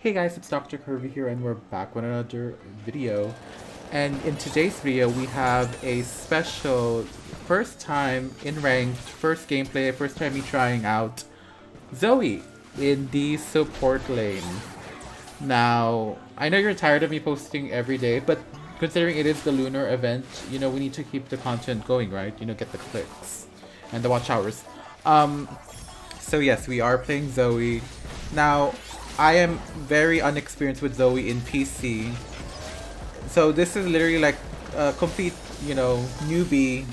Hey guys, it's Dr. Kirby here and we're back with another video. And in today's video we have a special first time in ranked, first gameplay, first time me trying out Zoe in the support lane. Now, I know you're tired of me posting every day, but considering it is the lunar event, you know, we need to keep the content going, right? You know, get the clicks and the watch hours. So yes, we are playing Zoe. Now, I am very unexperienced with Zoe in PC. So this is literally like a complete, you know, newbie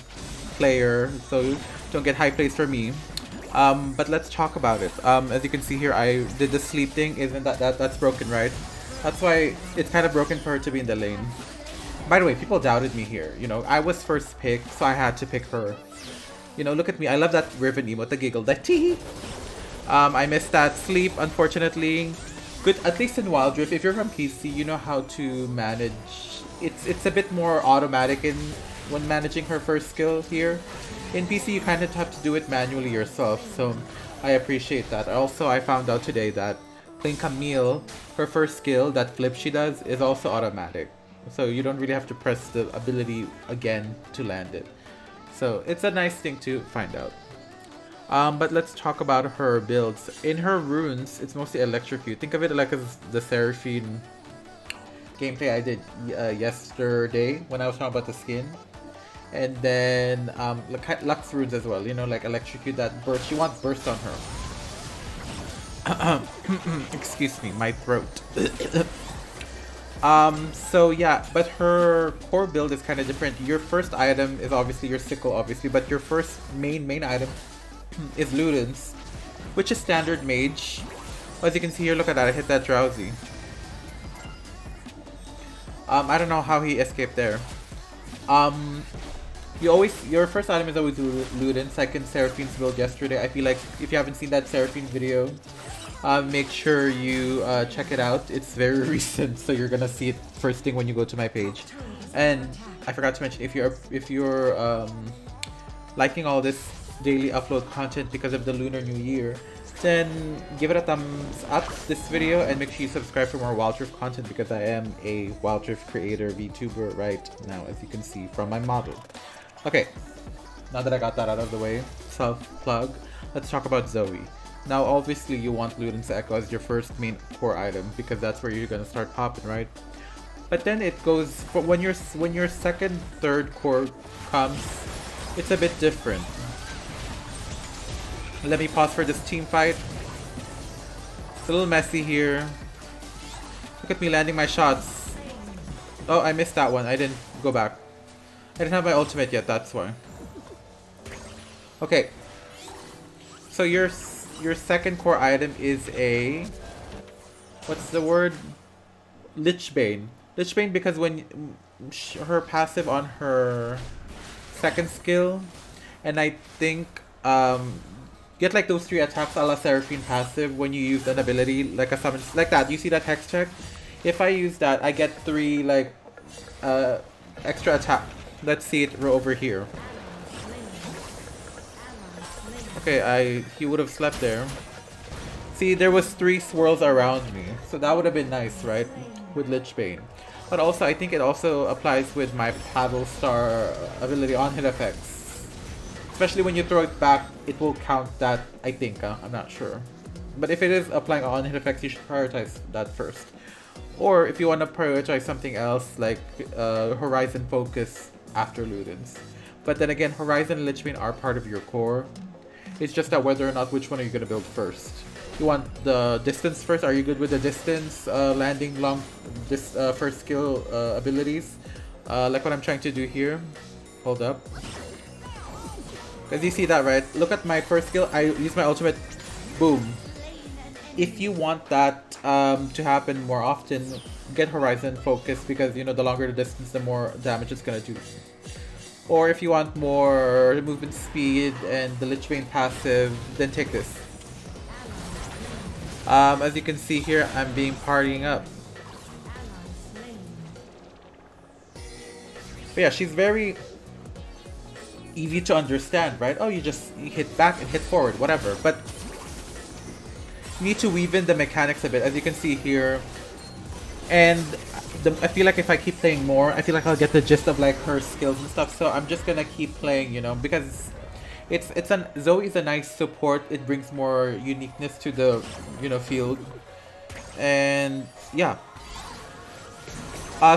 player. So don't get high praise for me. But let's talk about it. As you can see here, I did the sleep thing. Isn't that's broken, right? That's why it's kind of broken for her to be in the lane. By the way, people doubted me here. You know, I was first picked, so I had to pick her. You know, look at me. I love that Riven emote, the giggle, that tee. I missed that sleep, unfortunately. Good, at least in wildrift, if you're from PC, you know how to manage. It's a bit more automatic when managing her first skill here. In PC, you kind of have to do it manually yourself, so I appreciate that. Also, I found out today that playing Camille, her first skill, that flip she does, is also automatic. So you don't really have to press the ability again to land it. So it's a nice thing to find out. But let's talk about her builds. In her runes, it's mostly electrocute. Think of it like as the Seraphine gameplay I did yesterday when I was talking about the skin. And then Lux runes as well, you know, like electrocute, that burst. You want burst on her. Excuse me, my throat. So yeah, but her core build is kind of different. Your first item is obviously your sickle, obviously, but your first main item is Ludens, which is standard mage. As you can see here, look at that, I hit that drowsy. I don't know how he escaped there. Your first item is always Ludens, second Seraphine's build yesterday. I feel like if you haven't seen that Seraphine video, make sure you check it out. It's very recent, so you're gonna see it first thing when you go to my page. And I forgot to mention, if you're liking all this daily upload content because of the Lunar New Year, then give it a thumbs up this video and make sure you subscribe for more wildrift content because I am a wildrift creator, VTuber right now, as you can see from my model. Okay, now that I got that out of the way, self-plug, let's talk about Zoe. Now obviously you want Ludens Echo as your first main core item because that's where you're gonna start popping, right? But then it goes for when your second, third core comes, it's a bit different. Let me pause for this team fight. It's a little messy here. Look at me landing my shots. Oh, I missed that one. I didn't go back. I didn't have my ultimate yet, that's why. Okay. So your second core item is a... what's the word? Lichbane. Lichbane because when her passive on her second skill, and I think get like those 3 attacks a la Seraphine passive when you use an ability like a summon, like that. You see that hex check? If I use that, I get 3 like extra attack. Let's see it over here. Okay, he would have slept there. See, there was 3 swirls around me, so that would have been nice, right? With Lichbane. But also, I think it also applies with my Paddle Star ability on hit effects. Especially when you throw it back, it will count that, I think. I'm not sure. But if it is applying on hit effects, you should prioritize that first. Or if you want to prioritize something else, like Horizon Focus after Ludens. But then again, Horizon and Lichbane are part of your core. It's just that whether or not which one are you going to build first. You want the distance first? Are you good with the distance, landing long first skill abilities? Like what I'm trying to do here. Hold up. Because you see that, right? Look at my first skill. I use my ultimate. Boom. If you want that to happen more often, get Horizon Focus because, you know, the longer the distance, the more damage it's going to do. Or if you want more movement speed and the Lichbane passive, then take this. As you can see here, I'm being partying up. But yeah, she's very easy to understand, right? Oh, you hit back and hit forward, whatever. But you need to weave in the mechanics a bit, as you can see here. And I feel like if I keep playing more, I feel like I'll get the gist of like her skills and stuff. So I'm just gonna keep playing, you know, because Zoe's a nice support. It brings more uniqueness to the, you know, field. And yeah.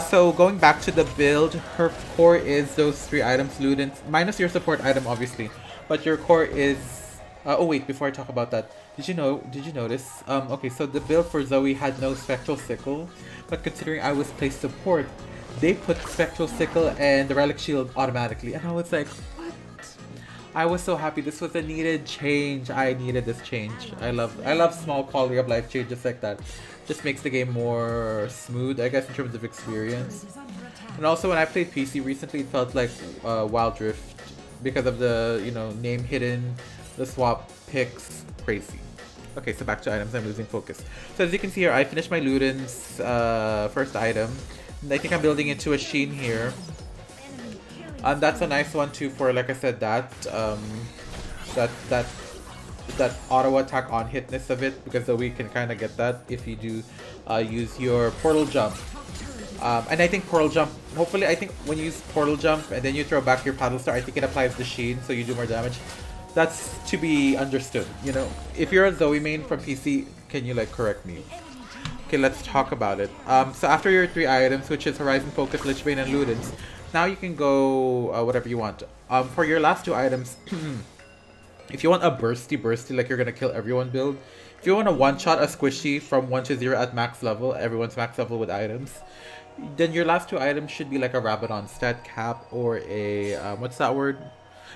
So going back to the build, her core is those 3 items, Ludens, minus your support item obviously, but your core is. Oh wait, before I talk about that, did you notice? Okay, so the build for Zoe had no Spectral Sickle, but considering I was placed support, they put Spectral Sickle and the Relic Shield automatically, and I was like, what? I was so happy. This was a needed change. I needed this change. I love small quality of life changes like that. Just makes the game more smooth, I guess, in terms of experience. And also, when I played PC recently, it felt like wildrift because of the, you know, name hidden, the swap picks, crazy. Okay, so back to items. I'm losing focus. So as you can see here, I finished my Luden's first item. And I think I'm building into a Sheen here. And that's a nice one too for, like I said, that auto attack on hitness of it, because Zoe can kind of get that if you do use your portal jump. And I think portal jump, hopefully, I think when you use portal jump and then you throw back your paddle star, I think it applies the Sheen, so you do more damage. That's to be understood, you know. If you're a Zoe main from PC, can you like correct me? Okay, let's talk about it. So after your 3 items, which is Horizon Focus, Lich Bane, and Ludens, now you can go whatever you want. For your last 2 items, if you want a bursty like you're gonna kill everyone build, if you want a one-shot a squishy from 1 to 0 at max level, everyone's max level with items, then your last 2 items should be like a Rabadon stat cap or a what's that word?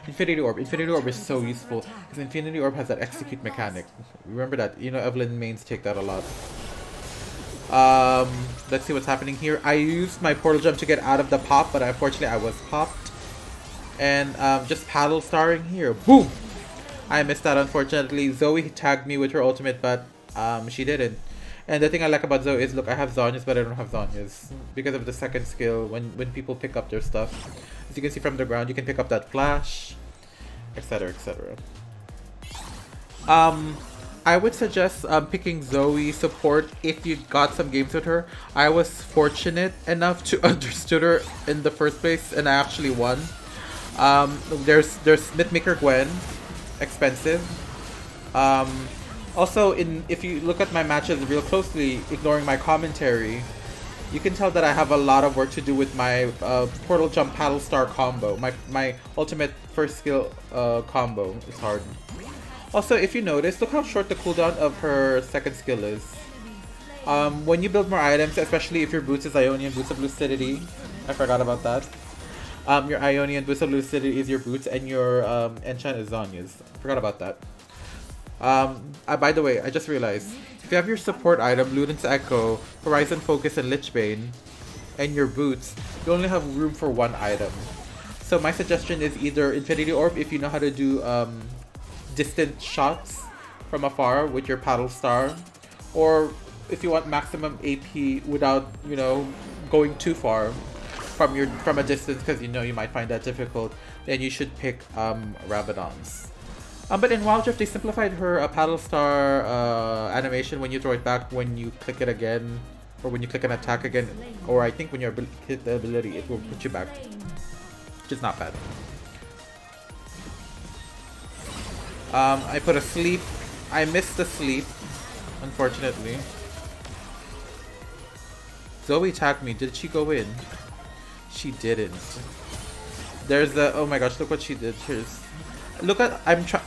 Infinity Orb. Infinity Orb is so useful because Infinity Orb has that execute mechanic. Remember that, you know, Evelyn mains take that a lot. Let's see what's happening here. I used my portal jump to get out of the pop, but unfortunately I was popped. And just paddle starring here. Boom! I missed that, unfortunately. Zoe tagged me with her ultimate, but she didn't. And the thing I like about Zoe is, look, I have Zhonya's, but I don't have Zhonya's. Because of the second skill, when people pick up their stuff. As you can see from the ground, you can pick up that flash, etc, etc. I would suggest picking Zoe support if you got some games with her. I was fortunate enough to understood her in the first place, and I actually won. There's mythmaker Gwen, expensive. Also, if you look at my matches real closely, ignoring my commentary, you can tell that I have a lot of work to do with my portal jump paddle star combo. My ultimate first skill combo is hard. Also, if you notice, look how short the cooldown of her second skill is. When you build more items, especially if your boots is Ionian Boots of Lucidity, I forgot about that. Your Ionian Boots of Lucidity is your boots, and your enchant is Zhonya's. Forgot about that. By the way, I just realized, if you have your support item, Luden's Echo, Horizon Focus, and Lich Bane, and your boots, you only have room for 1 item. So my suggestion is either Infinity Orb if you know how to do distant shots from afar with your paddle star, or if you want maximum AP without, you know, going too far from a distance, because you know you might find that difficult, then you should pick Rabadons. But in Wildrift, they simplified her paddle star animation when you throw it back, when you click it again, or when you click an attack again, or I think when you hit the ability, it will put you back, which is not bad. I put a sleep. I missed the sleep, unfortunately. Zoe tagged me. Did she go in? She didn't. There's the, oh my gosh, look what she did. Here's, look at,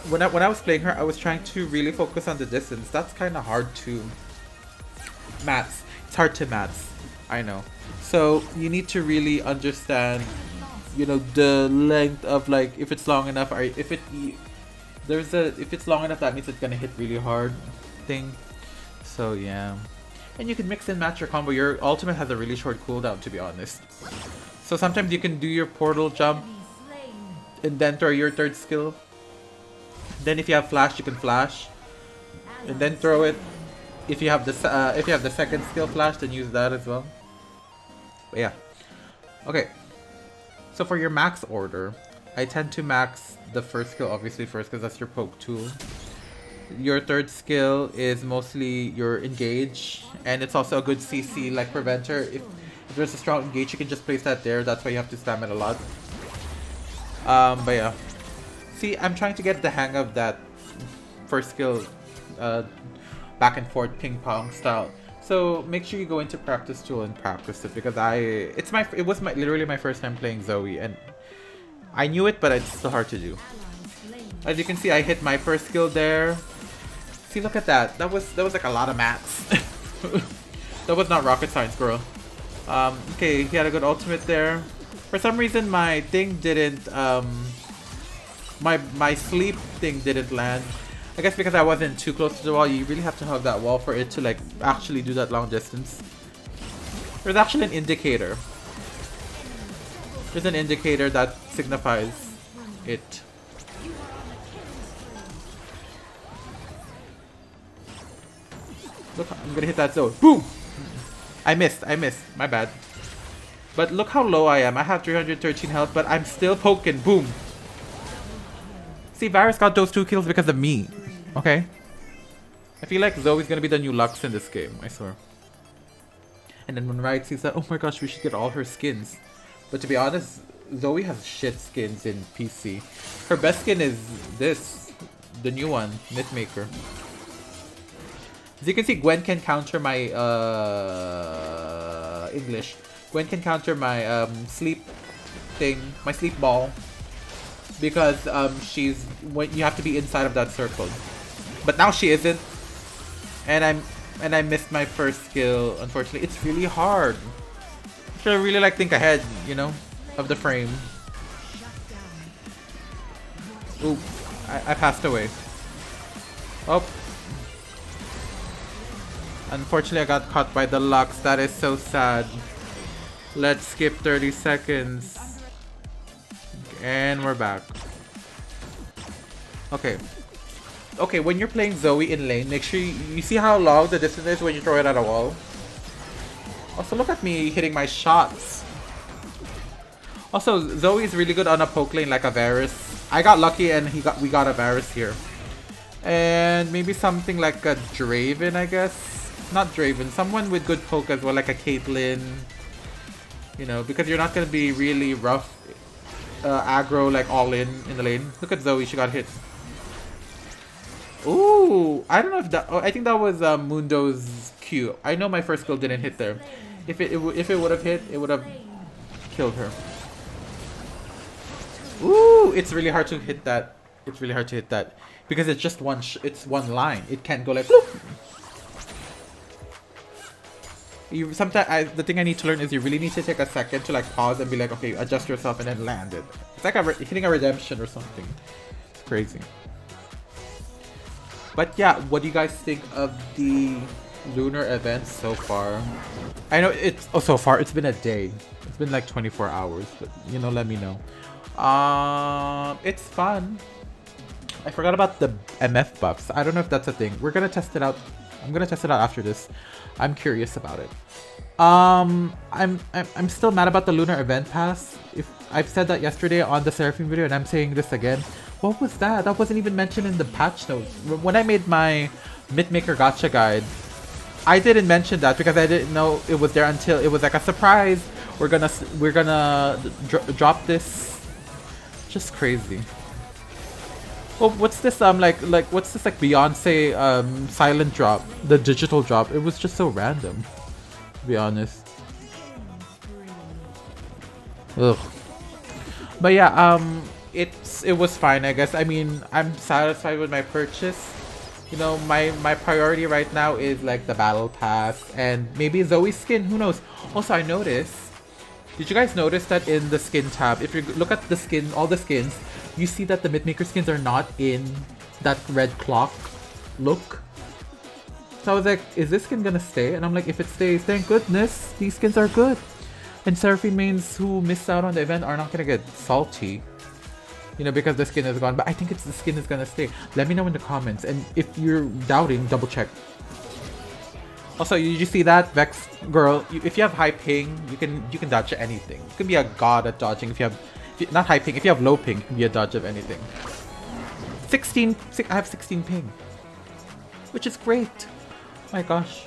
when I was playing her, I was trying to really focus on the distance. That's kind of hard to maths. It's hard to maths. I know. So you need to really understand, you know, the length of, like, if it's long enough, or if it's long enough, that means it's gonna hit really hard thing. So yeah. And you can mix and match your combo. Your ultimate has a really short cooldown, to be honest. So sometimes you can do your portal jump and then throw your third skill. Then if you have flash, you can flash and then throw it. If you have the second skill flash, then use that as well. But yeah. Okay. So for your max order, I tend to max the first skill obviously first, because that's your poke tool. your third skill is mostly your engage, and it's also a good CC like preventer. If there's a strong engage, you can just place that there. That's why you have to spam it a lot. But yeah. See, I'm trying to get the hang of that first skill back and forth ping pong style. So make sure you go into practice tool and practice it, because it was literally my first time playing Zoe, and I knew it, but it's still hard to do. As you can see, I hit my first skill there. See, look at that. That was like a lot of mats. That was not rocket science, girl. Okay, he had a good ultimate there. For some reason, my thing didn't my sleep thing didn't land. I guess because I wasn't too close to the wall. You really have to hug that wall for it to like actually do that long distance. There's actually an indicator. There's an indicator that signifies it. Look, I'm gonna hit that zone. Boom! I missed. My bad. But look how low I am. I have 313 health, but I'm still poking. Boom! See, Varus got those 2 kills because of me. Okay? I feel like Zoe's gonna be the new Lux in this game, I swear. And then when Riot sees that, oh my gosh, we should get all her skins. But to be honest, Zoe has shit skins in PC. Her best skin is this, the new one, Mythmaker. As you can see, Gwen can counter my English. Gwen can counter my sleep thing, my sleep ball, because you have to be inside of that circle. But now she isn't, and I missed my first skill. Unfortunately, it's really hard. You should really like think ahead, you know, of the frame. Ooh, I passed away. Oh. Unfortunately, I got caught by the Lux. That is so sad. Let's skip 30 seconds. And we're back. Okay. Okay, when you're playing Zoe in lane, make sure you see how long the distance is when you throw it at a wall. Also, look at me hitting my shots. Also, Zoe is really good on a poke lane like a Varus. I got lucky and we got a Varus here. And maybe something like a Draven, I guess. Not Draven, someone with good poke as well, like a Caitlyn. You know, because you're not going to be really rough aggro, like all in the lane. Look at Zoe, she got hit. Ooh, I don't know if that... Oh, I think that was Mundo's Q. I know my first skill didn't hit there. If it would have hit, it would have killed her. Ooh, it's really hard to hit that. It's really hard to hit that. Because it's just it's one line. It can't go like... Whoop. Sometimes the thing I need to learn is you really need to take a second to like pause and be like, okay, adjust yourself and then land it. It's like hitting a redemption or something. It's crazy. But yeah, what do you guys think of the lunar events so far? I know it's so far it's been a day. It's been like 24 hours, but you know, let me know. It's fun. I forgot about the MF buffs. I don't know if that's a thing. We're gonna test it out. I'm gonna test it out after this. I'm curious about it. I'm still mad about the lunar event pass. If I've said that yesterday on the Seraphim video, and I'm saying this again. What was that? That wasn't even mentioned in the patch notes. When I made my Mythmaker Gacha guide, I didn't mention that because I didn't know it was there until it was like a surprise. We're gonna drop this. Just crazy. Well, what's this what's this like Beyonce silent drop, the digital drop? It was just so random, to be honest. Ugh. But yeah, it was fine, I guess. I mean, I'm satisfied with my purchase. You know, my priority right now is like the battle pass and maybe Zoe's skin. Who knows? Also, I noticed. Did you guys notice that in the skin tab, if you look at the skin, all the skins, you see that the Mythmaker skins are not in that red clock look. So I was like, is this skin gonna stay? And I'm like, if it stays, thank goodness, these skins are good. And Seraphim mains who missed out on the event are not gonna get salty. You know, because the skin is gone. But I think the skin is gonna stay. Let me know in the comments. And if you're doubting, double check. Also, you see that, Vex girl? If you have high ping, you can dodge anything. You can be a god at dodging. If you have not high ping, if you have low ping, you can be a dodge of anything. I have 16 ping. which is great. My gosh.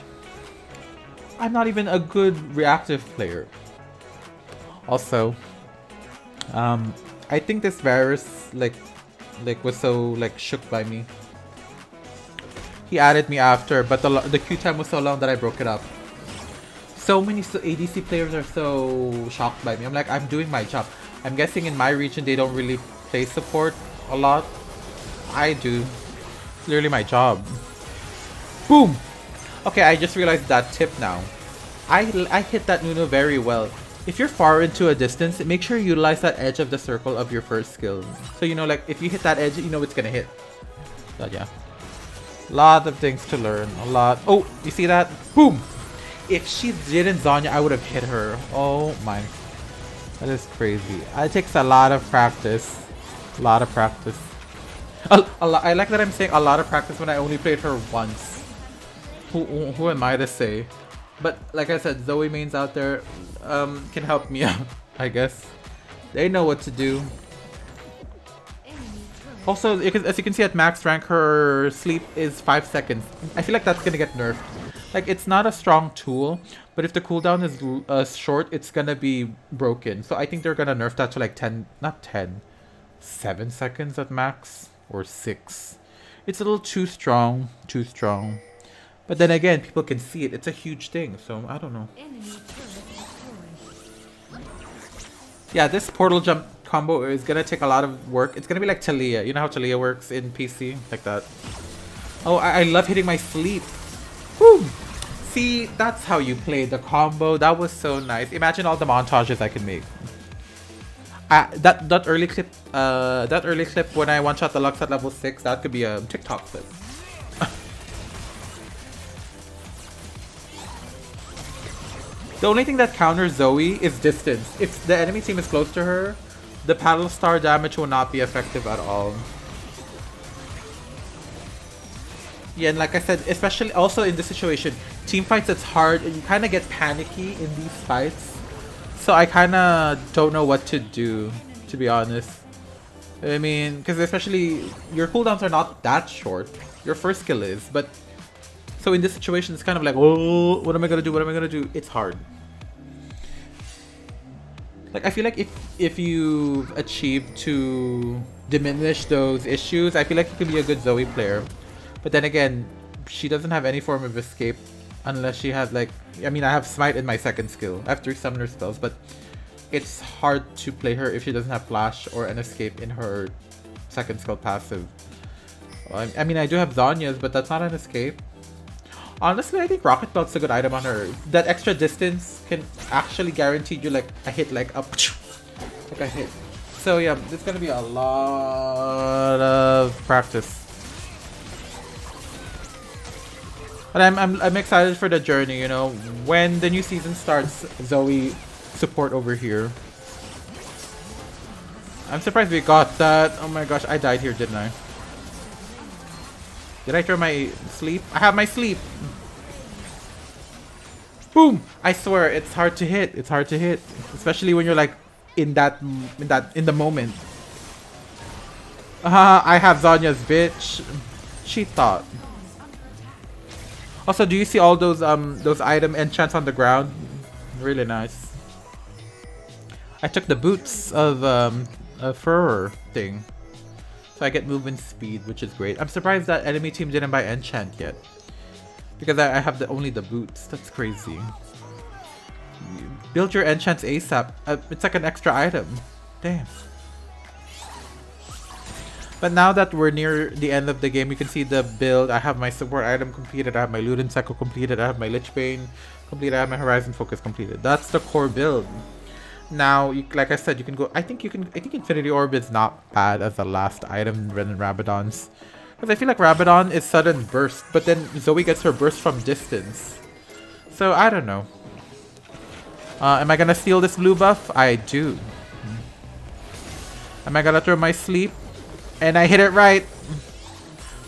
I'm not even a good reactive player. Also, I think this Varus like was so like shook by me. He added me after, but the queue time was so long that I broke it up. So many ADC players are so shocked by me. I'm like, I'm doing my job. I'm guessing in my region they don't really play support a lot. I do. Clearly my job. Boom! Okay, I just realized that tip now. I hit that Nuno very well. If you're far into a distance, make sure you utilize that edge of the circle of your first skill. So you know, like, if you hit that edge, you know it's gonna hit. But yeah. Lot of things to learn. A lot. Oh, you see that? Boom! If she didn't Zanya, I would have hit her. Oh my. That is crazy. It takes a lot of practice. A lot of practice. I like that I'm saying a lot of practice when I only played her once. Who am I to say? But like I said, Zoe mains out there can help me out, I guess. They know what to do. Also, as you can see at max rank, her sleep is 5 seconds. I feel like that's gonna get nerfed. Like, it's not a strong tool, but if the cooldown is short, it's gonna be broken. So I think they're gonna nerf that to like 7 seconds at max, or 6. It's a little too strong, But then again, people can see it. It's a huge thing, so I don't know. Yeah, this portal jump combo is gonna take a lot of work. It's gonna be like Talia. You know how Talia works in PC? Like that. Oh, I love hitting my sleep. Woo! See, that's how you play the combo. That was so nice. Imagine all the montages I can make. That early clip when I one-shot the Lux at level 6, that could be a TikTok clip. The only thing that counters Zoe is distance. If the enemy team is close to her, the paddle star damage will not be effective at all. Yeah, and like I said, especially also in this situation, team fights, it's hard and you kind of get panicky in these fights. So I kind of don't know what to do, to be honest. I mean, because especially your cooldowns are not that short. Your first skill is, but so in this situation, it's kind of like, oh, what am I gonna do? What am I gonna do? It's hard. Like, I feel like if you've achieved to diminish those issues, I feel like you could be a good Zoe player. But then again, she doesn't have any form of escape unless she has like, I mean, I have Smite in my second skill. I have 3 summoner spells, but it's hard to play her if she doesn't have Flash or an escape in her second skill passive. I mean, I do have Zanya's, but that's not an escape. Honestly, I think Rocket Belt's a good item on her. That extra distance can actually guarantee you like a hit, like a like a hit. So yeah, it's gonna be a lot of practice. But I'm excited for the journey. You know, when the new season starts, Zoe support over here. I'm surprised we got that. Oh my gosh, I died here, didn't I? Did I throw my sleep? I have my sleep. Boom! I swear, it's hard to hit. It's hard to hit, especially when you're like in the moment. I have Zanya's, bitch. She thought. Also, do you see all those item enchants on the ground? Really nice. I took the boots of a fur thing. So I get movement speed, which is great. I'm surprised that enemy team didn't buy enchant yet. Because I have only the boots. That's crazy. Build your enchants ASAP. It's like an extra item. Damn. But now that we're near the end of the game, you can see the build. I have my support item completed. I have my Luden Cycle completed. I have my Lich Bane completed. I have my Horizon Focus completed. That's the core build. Now, like I said, you can go. I think Infinity Orb is not bad as the last item than Rabadon's, because I feel like Rabadon is sudden burst, but then Zoe gets her burst from distance. So I don't know. Am I gonna steal this blue buff? I do. Am I gonna throw my sleep? And I hit it right.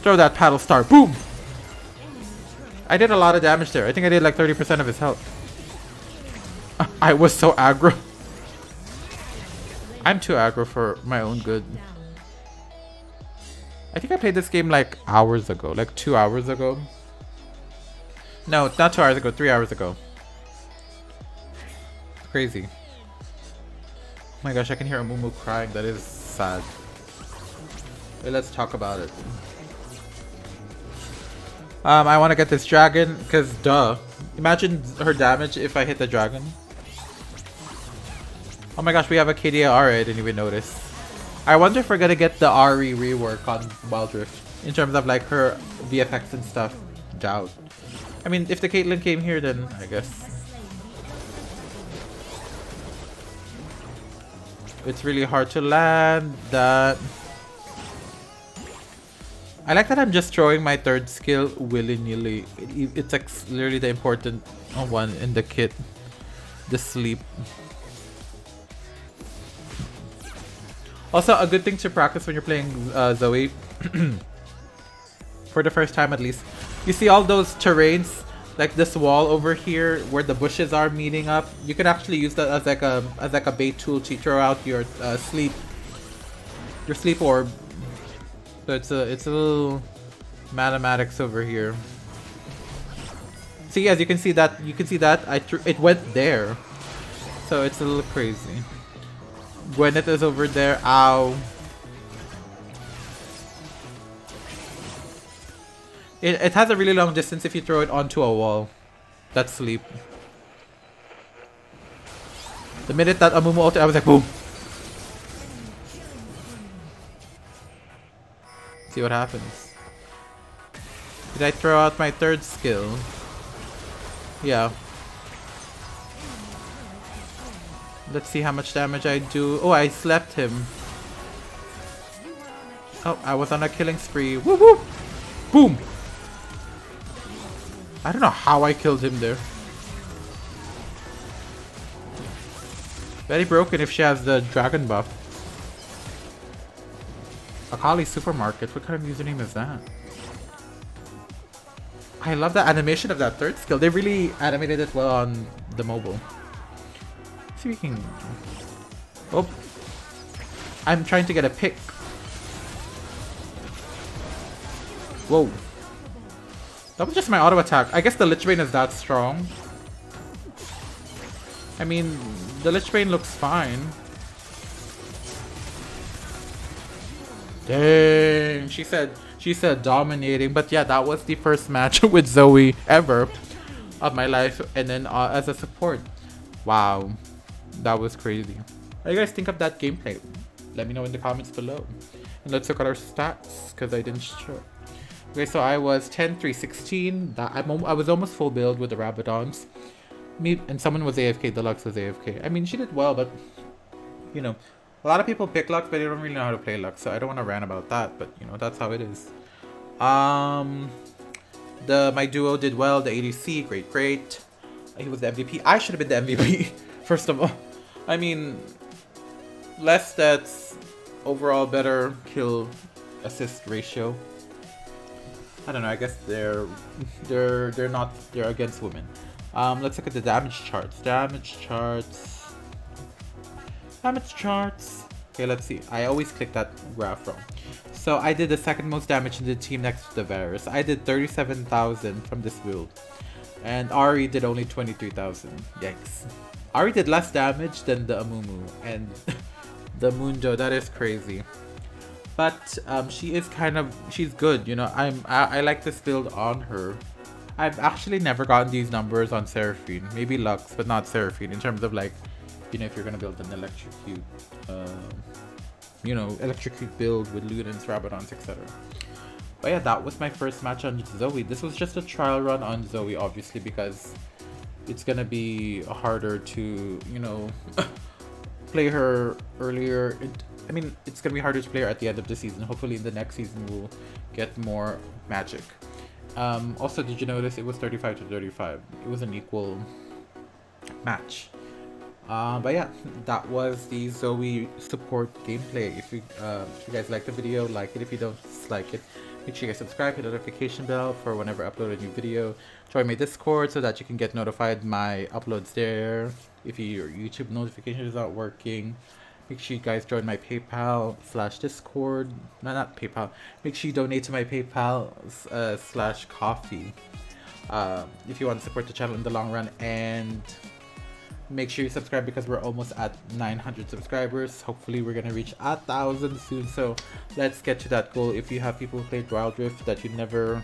Throw that paddle star. Boom! I did a lot of damage there. I think I did like 30% of his health. I was so aggro. I'm too aggro for my own good. I think I played this game like hours ago, like 2 hours ago. No, not 2 hours ago, 3 hours ago. Crazy. Oh my gosh, I can hear Amumu crying. That is sad. Wait, let's talk about it. I want to get this dragon because duh. Imagine her damage if I hit the dragon. Oh my gosh, we have a KDA Ari. I didn't even notice. I wonder if we're gonna get the Ari rework on Wildrift in terms of like her VFX and stuff. Doubt. I mean, if the Caitlyn came here, then I guess. It's really hard to land that. I like that I'm just throwing my third skill willy-nilly. It's like literally the important one in the kit. The sleep. Also, a good thing to practice when you're playing Zoe. For the first time at least. You see all those terrains? Like this wall over here where the bushes are meeting up. You can actually use that as like a bait tool to throw out your sleep orb. So it's a little mathematics over here. See, as you can see that it went there. So it's a little crazy. Gwyneth is over there. Ow. It has a really long distance if you throw it onto a wall. That's sleep. The minute that Amumu ulted, I was like, boom. See what happens. Did I throw out my third skill? Yeah. Let's see how much damage I do. Oh, I slept him. Oh, I was on a killing spree. Woo woo! Boom! I don't know how I killed him there. Very broken if she has the dragon buff. Akali Supermarket. What kind of username is that? I love the animation of that third skill. They really animated it well on the mobile. Let's see if we can... Oh. I'm trying to get a pick. Whoa. That was just my auto attack. I guess the Lich Bane is that strong. I mean, the Lich Bane looks fine. Dang, she said dominating, but yeah, that was the first match with Zoe ever of my life, and then as a support. Wow, that was crazy. What do you guys think of that gameplay? Let me know in the comments below. And let's look at our stats, because I didn't show. Okay, so I was 10, 3, 16. I was almost full build with the Rabadons. Me and someone was AFK, Deluxe was AFK. I mean, she did well, but you know, a lot of people pick Lux, but they don't really know how to play Lux, so I don't want to rant about that, but you know, that's how it is. My duo did well, the ADC, great. He was the MVP. I should have been the MVP, first of all. I mean, less stats, overall better kill assist ratio. I don't know, I guess they're against women. Let's look at the damage charts. Damage charts. Okay, let's see. I always click that graph wrong. So I did the second most damage in the team next to the Varus. I did 37,000 from this build. And Ari did only 23,000. Yikes. Ari did less damage than the Amumu and the Mundo. That is crazy. But she's good, you know. I like this build on her. I've actually never gotten these numbers on Seraphine. Maybe Lux, but not Seraphine in terms of like, you know, if you're gonna build an electrocute, electrocute build with Ludens, Rabadons, etc. But yeah, that was my first match on Zoe. This was just a trial run on Zoe, obviously, because it's gonna be harder to, you know, play her earlier. I mean, it's gonna be harder to play her at the end of the season. Hopefully in the next season we'll get more magic. Also, did you notice it was 35 to 35? It was an equal match. But yeah, that was the Zoe support gameplay. If you guys like the video, like it. If you don't, dislike it. Make sure you guys subscribe, hit the notification bell for whenever I upload a new video. Join my Discord so that you can get notified my uploads there. If your YouTube notification is not working, Make sure you guys join my PayPal/Discord. No, not PayPal. Make sure you donate to my PayPal/Coffee if you want to support the channel in the long run. And make sure you subscribe because we're almost at 900 subscribers. Hopefully we're gonna reach 1,000 soon, so let's get to that goal. If you have people who played wildrift that you never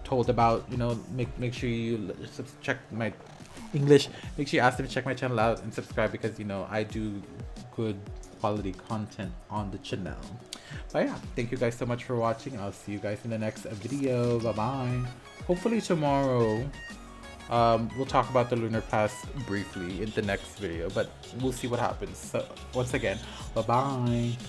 told about, you know, make sure you check my English. Make sure you ask them to check my channel out and subscribe because, you know, I do good quality content on the channel. But yeah, thank you guys so much for watching. I'll see you guys in the next video. Bye bye. Hopefully tomorrow we'll talk about the lunar pass briefly in the next video, but we'll see what happens. So once again, bye bye.